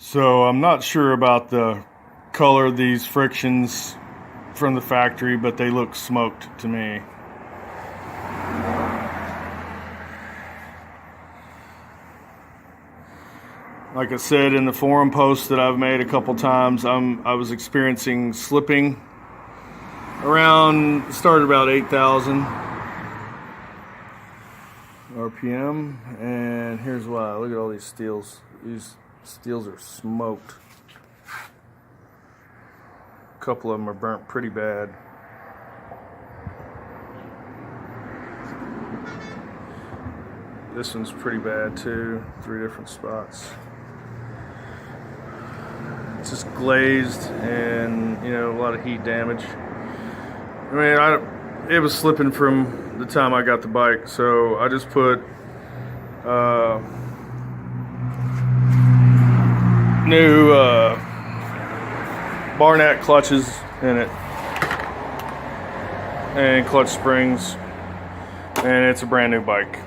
So I'm not sure about the color of these frictions from the factory, but they look smoked to me. Like I said in the forum posts that I've made a couple times, I was experiencing slipping around, started about 8,000 RPM, and here's why. Look at all these steels. These steels are smoked. A couple of them are burnt pretty bad. This one's pretty bad too, 3 different spots. It's just glazed and, you know, a lot of heat damage. I mean, it was slipping from the time I got the bike, so I just put new Barnett clutches in it and clutch springs, and it's a brand new bike.